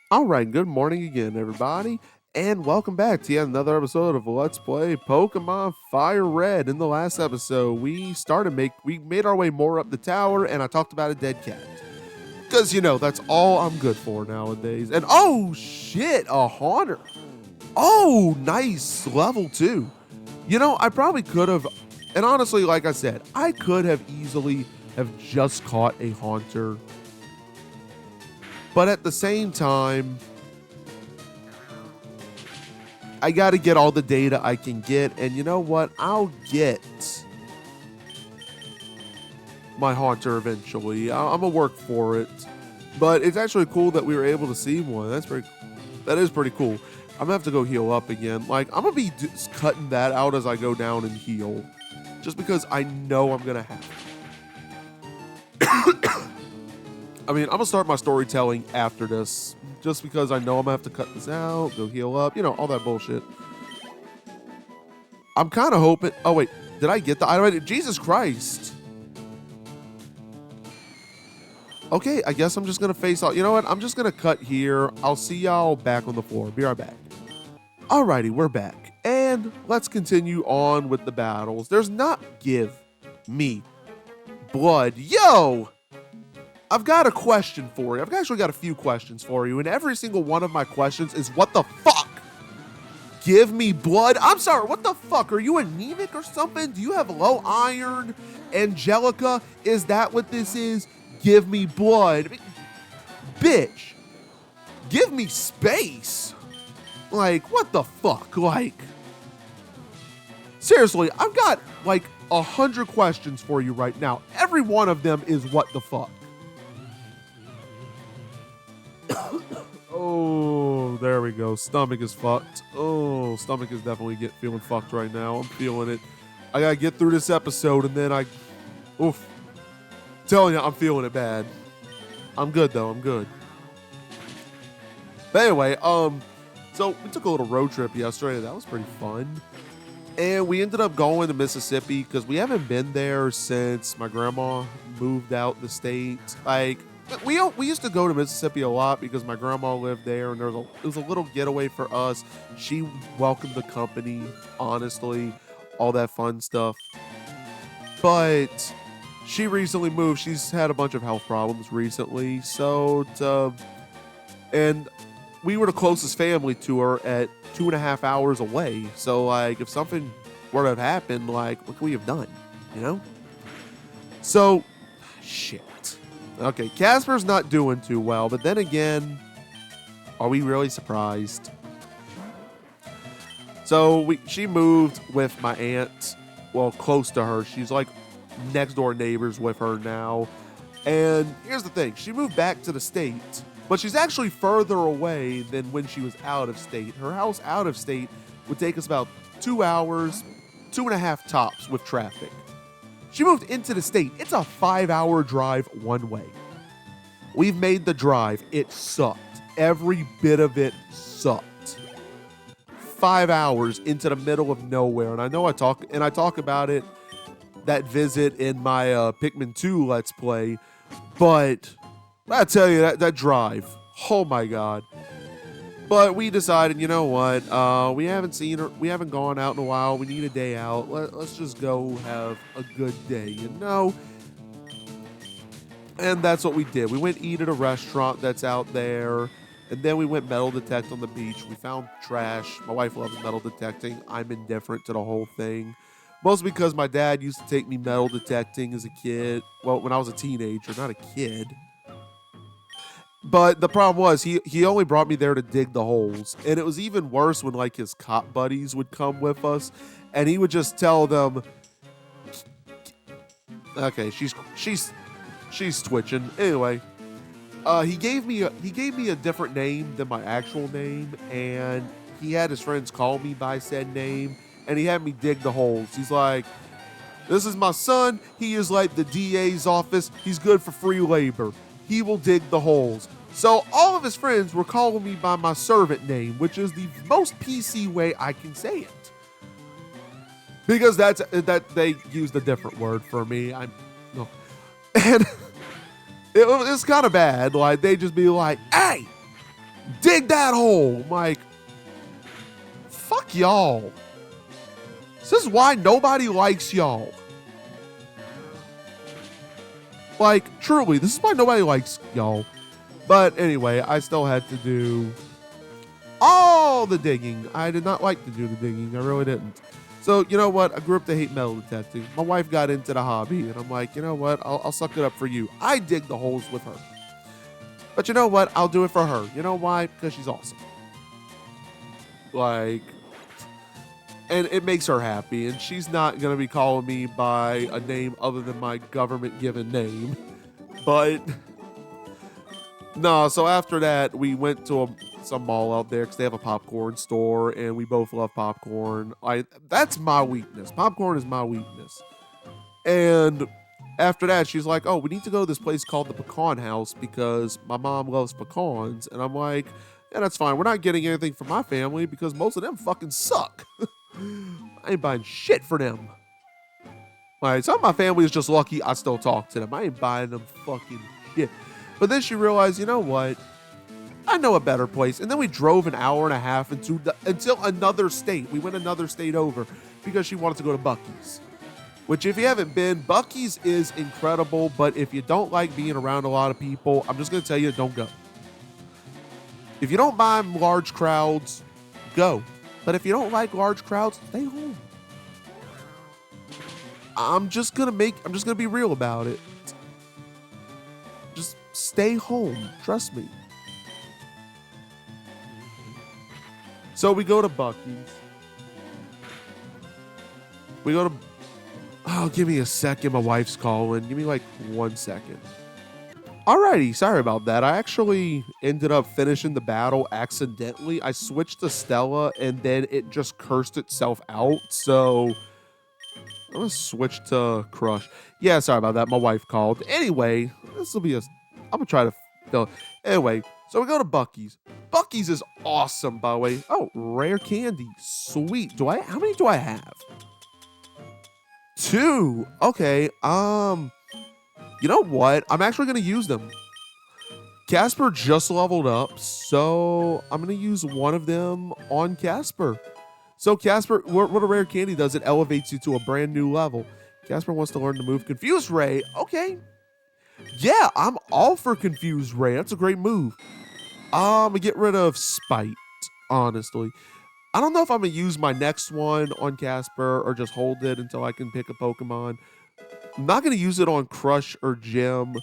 All right, good morning again, everybody, and welcome back to yet another episode of Let's Play Pokemon FireRed. In the last episode, we made our way more up the tower, and I talked about a dead cat. Because, that's all I'm good for nowadays. And oh shit, a Haunter. Oh, nice, level 2. I probably could have, and honestly, like I said, I could have easily have just caught a Haunter. But at the same time, I got to get all the data I can get. And you know what? I'll get my Haunter eventually. I'm going to work for it. But it's actually cool that we were able to see one. That is pretty cool. I'm going to have to go heal up again. Like, I'm going to be cutting that out as I go down and heal. Just because I know I'm going to have to. I mean, I'm going to start my storytelling after this, just because I know I'm going to have to cut this out, go heal up, all that bullshit. I'm kind of hoping... Oh, wait. Did I get the item? Jesus Christ. Okay, I guess I'm just going to face off. You know what? I'm just going to cut here. I'll see y'all back on the floor. Be right back. Alrighty, we're back. And let's continue on with the battles. There's not... Give me blood. Yo! I've got a question for you. I've actually got a few questions for you, and every single one of my questions is, what the fuck? Give me blood? I'm sorry, what the fuck? Are you anemic or something? Do you have low iron? Angelica? Is that what this is? Give me blood. Bitch. Give me space. Like, what the fuck? Like, seriously, I've got, 100 questions for you right now. Every one of them is what the fuck. Oh, there we go. Stomach is fucked. Oh, stomach is definitely feeling fucked right now. I'm feeling it. I gotta get through this episode and then oof. Telling you, I'm feeling it bad. I'm good though. I'm good. But anyway, so we took a little road trip yesterday. That was pretty fun. And we ended up going to Mississippi because we haven't been there since my grandma moved out the state. We used to go to Mississippi a lot because my grandma lived there, and it was a little getaway for us. She welcomed the company, honestly, all that fun stuff. But she recently moved. She's had a bunch of health problems recently, and we were the closest family to her at 2.5 hours away. So, if something were to have happened, what could we have done, So, shit. Okay, Casper's not doing too well, but then again, are we really surprised? So she moved with my aunt, well, close to her. She's next door neighbors with her now. And here's the thing, she moved back to the state, but she's actually further away than when she was out of state. Her house out of state would take us about 2 hours, 2.5 tops with traffic. She moved into the state. It's a 5-hour drive one way. We've made the drive. It sucked. Every bit of it sucked. 5 hours into the middle of nowhere. And I know I talk about it, that visit, in my Pikmin 2 Let's Play. But I tell you, that drive, oh my god. But we decided, you know what? We haven't seen her. We haven't gone out in a while. We need a day out. Let's just go have a good day, And that's what we did. We went eat at a restaurant that's out there, and then we went metal detect on the beach. We found trash. My wife loves metal detecting. I'm indifferent to the whole thing. Mostly because my dad used to take me metal detecting as a kid. Well, when I was a teenager, not a kid. But the problem was he only brought me there to dig the holes. And it was even worse when his cop buddies would come with us, and he would just tell them, okay, she's twitching. Anyway, he gave me a different name than my actual name, and he had his friends call me by said name, and he had me dig the holes. He's like, "This is my son. He is like the DA's office. He's good for free labor. He will dig the holes." So all of his friends were calling me by my servant name, which is the most PC way I can say it. Because that they used a different word for me. And it was kind of bad. They just be like, "Hey, dig that hole. I'm like, fuck y'all. This is why nobody likes y'all. Like, truly, this is why nobody likes y'all. But anyway, I still had to do all the digging. I did not like to do the digging. I really didn't. So, you know what? I grew up to hate metal detecting. My wife got into the hobby, and I'm like, you know what? I'll suck it up for you. I dig the holes with her. But you know what? I'll do it for her. You know why? Because she's awesome. Like, and it makes her happy, and she's not going to be calling me by a name other than my government-given name. But, no, so after that, we went to some mall out there because they have a popcorn store, and we both love popcorn. That's my weakness. Popcorn is my weakness. And after that, she's like, oh, we need to go to this place called the Pecan House because my mom loves pecans. And I'm like, yeah, that's fine. We're not getting anything for my family because most of them fucking suck. I ain't buying shit for them. All right, some of my family is just lucky I still talk to them. I ain't buying them fucking shit. But then she realized, you know what? I know a better place. And then we drove an hour and a half until another state. We went another state over because she wanted to go to Buc-ee's. Which, if you haven't been, Buc-ee's is incredible. But if you don't like being around a lot of people, I'm just going to tell you, don't go. If you don't mind large crowds, go. But if you don't like large crowds, stay home. I'm just gonna be real about it. Just stay home. Trust me. So we go to Buc-ee's. We go to... Oh, give me a second. My wife's calling. Give me like 1 second. Alrighty, sorry about that. I actually ended up finishing the battle accidentally. I switched to Stella and then it just cursed itself out. So I'm gonna switch to Crush. Yeah, sorry about that. My wife called. Anyway, this will be I'm gonna try to fill. Anyway, so we go to Buc-ee's. Buc-ee's is awesome, by the way. Oh, rare candy. Sweet. How many do I have? 2. Okay. You know what? I'm actually going to use them. Casper just leveled up, so I'm going to use one of them on Casper. So Casper, what a rare candy does, it elevates you to a brand new level. Casper wants to learn to move Confused Ray. Okay. Yeah, I'm all for Confused Ray. That's a great move. I'm going to get rid of Spite, honestly. I don't know if I'm going to use my next one on Casper or just hold it until I can pick a Pokemon. I'm not going to use it on Crush or Gym.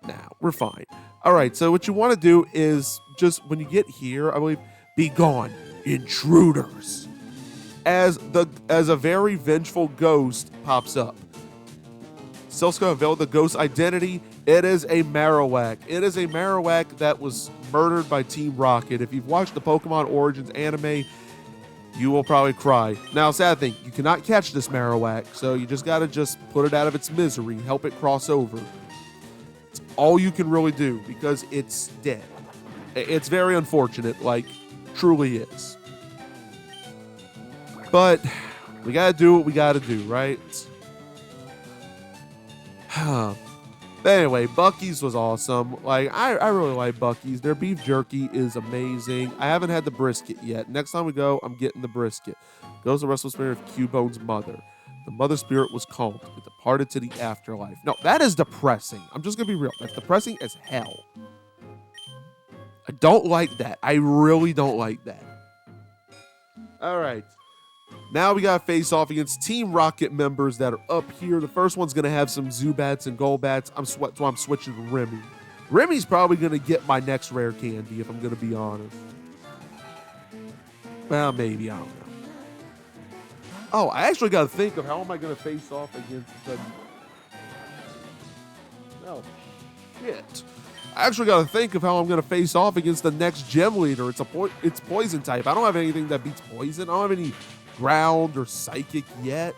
Nah, we're fine. All right, so what you want to do is just when you get here, I believe, be gone, intruders. As a very vengeful ghost pops up. Silska unveiled the ghost identity. It is a Marowak. It is a Marowak that was murdered by Team Rocket. If you've watched the Pokemon Origins anime, you will probably cry. Now, sad thing, you cannot catch this Marowak, so you just gotta put it out of its misery, help it cross over. It's all you can really do because it's dead. It's very unfortunate, like, truly is. But we gotta do what we gotta do, right? But anyway, Buc-ee's was awesome. Like, I really like Buc-ee's. Their beef jerky is amazing. I haven't had the brisket yet. Next time we go, I'm getting the brisket. Goes the restless spirit of Cubone's mother. The mother spirit was calmed. It departed to the afterlife. No, that is depressing. I'm just going to be real. That's depressing as hell. I don't like that. I really don't like that. All right. Now we got to face off against Team Rocket members that are up here. The first one's going to have some Zubats and Golbats. So I'm switching to Remy. Remy's probably going to get my next rare candy, if I'm going to be honest. Well, maybe. I don't know. Oh, I actually got to think of how am I going to face off against the... Oh, shit. I actually got to think of how I'm going to face off against the next gym leader. It's poison type. I don't have anything that beats poison. I don't have any ground or psychic yet.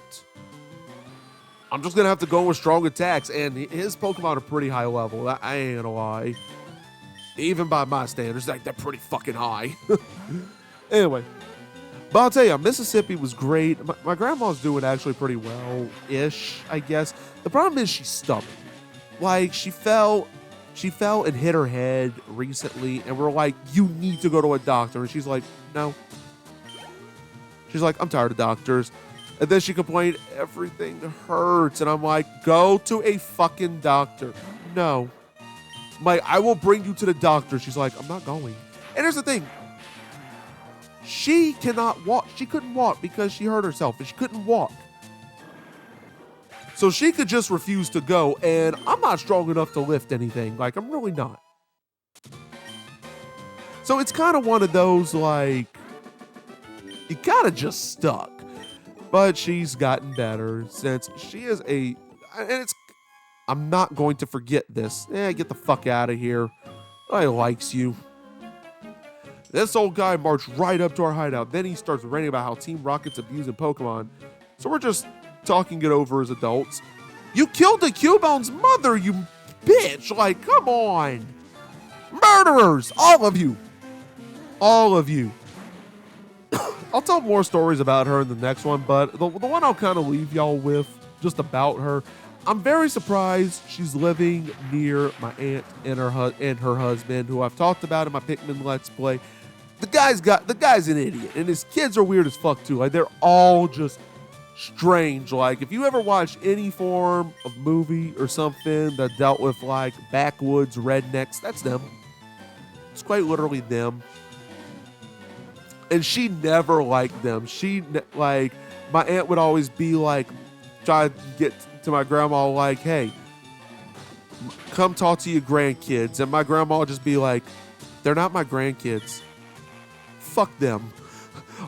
I'm just gonna have to go with strong attacks, and his Pokemon are pretty high level. I ain't gonna lie. Even by my standards, like, they're pretty fucking high. Anyway, but I'll tell you, Mississippi was great. My grandma's doing actually pretty well-ish, I guess. The problem is she's stubborn. Like, she she fell and hit her head recently, and we're like, you need to go to a doctor. And she's like, no. She's like, I'm tired of doctors. And then she complained, everything hurts. And I'm like, go to a fucking doctor. No. I'm like, I will bring you to the doctor. She's like, I'm not going. And here's the thing. She cannot walk. She couldn't walk because she hurt herself and she couldn't walk. So she could just refuse to go. And I'm not strong enough to lift anything. Like, I'm really not. So it's kind of one of those, like, you kind of just stuck. But she's gotten better since she is and I'm not going to forget this. Get the fuck out of here. I likes you. This old guy marched right up to our hideout. Then he starts ranting about how Team Rocket's abusing Pokemon. So we're just talking it over as adults. You killed the Cubone's mother, you bitch. Like, come on. Murderers. All of you. All of you. I'll tell more stories about her in the next one, but the one I'll kind of leave y'all with, just about her, I'm very surprised she's living near my aunt and her husband, who I've talked about in my Pikmin Let's Play. The guy's an idiot, and his kids are weird as fuck too. Like, they're all just strange. Like, if you ever watched any form of movie or something that dealt with like backwoods rednecks, that's them. It's quite literally them. And she never liked them. Like, my aunt would always be like, try to get to my grandma like, hey, come talk to your grandkids. And my grandma would just be like, they're not my grandkids. Fuck them.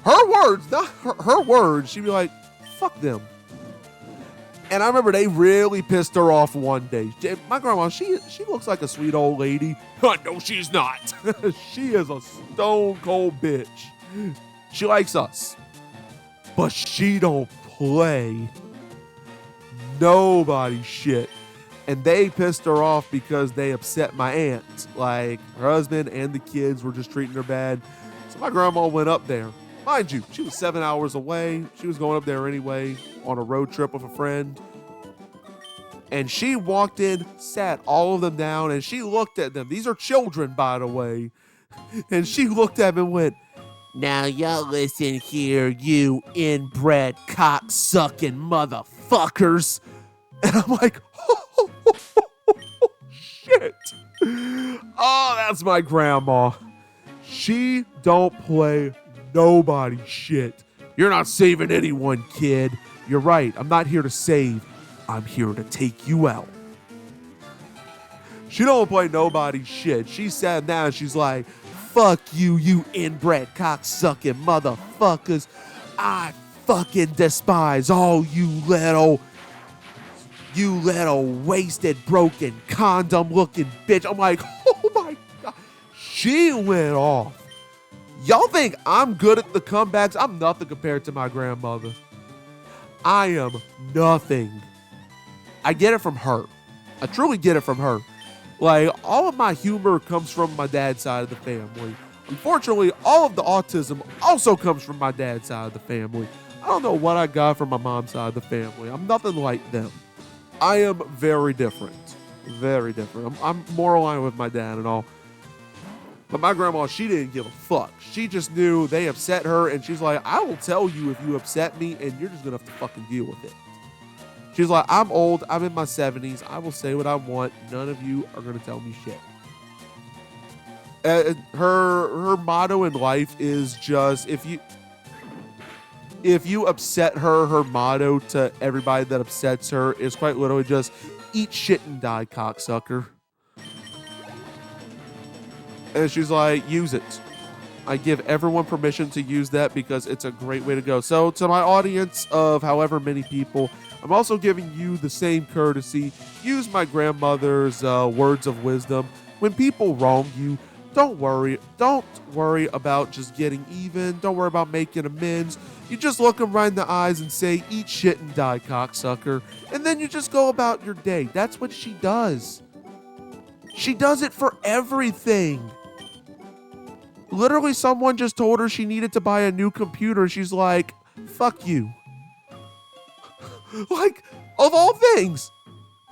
Her words, not her words. She'd be like, fuck them. And I remember they really pissed her off one day. My grandma, she looks like a sweet old lady. No, she's not. She is a stone cold bitch. She likes us, but she don't play nobody shit. And they pissed her off because they upset my aunt. Like, her husband and the kids were just treating her bad. So my grandma went up there. Mind you, she was 7 hours away. She was going up there anyway on a road trip with a friend. And she walked in, sat all of them down, and she looked at them. These are children, by the way. And she looked at them and went, now y'all listen here, you inbred cock-sucking motherfuckers. And I'm like, oh, shit. Oh, that's my grandma. She don't play nobody shit. You're not saving anyone, kid. You're right. I'm not here to save. I'm here to take you out. She don't play nobody shit. She sat down and she's like, fuck you, you inbred cocksucking motherfuckers. I fucking despise all you little wasted, broken, condom-looking bitch. I'm like, oh my God. She went off. Y'all think I'm good at the comebacks? I'm nothing compared to my grandmother. I am nothing. I get it from her. I truly get it from her. Like, all of my humor comes from my dad's side of the family. Unfortunately, all of the autism also comes from my dad's side of the family. I don't know what I got from my mom's side of the family. I'm nothing like them. I am very different. Very different. I'm more aligned with my dad and all. But my grandma, she didn't give a fuck. She just knew they upset her, and she's like, I will tell you if you upset me, and you're just going to have to fucking deal with it. She's like, I'm old. I'm in my 70s. I will say what I want. None of you are going to tell me shit. Her motto in life is just, if you upset her, her motto to everybody that upsets her is quite literally just, eat shit and die, cocksucker. And she's like, use it. I give everyone permission to use that because it's a great way to go. So to my audience of however many people, I'm also giving you the same courtesy. Use my grandmother's words of wisdom. When people wrong you, don't worry. Don't worry about just getting even. Don't worry about making amends. You just look them right in the eyes and say, eat shit and die, cocksucker. And then you just go about your day. That's what she does. She does it for everything. Literally, someone just told her she needed to buy a new computer. She's like, fuck you. Like, of all things,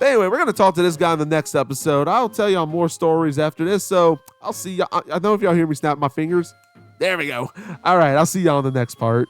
But anyway, we're going to talk to this guy in the next episode. I'll tell y'all more stories after this. So I'll see y'all. I don't know if y'all hear me snap my fingers. There we go. All right. I'll see y'all in the next part.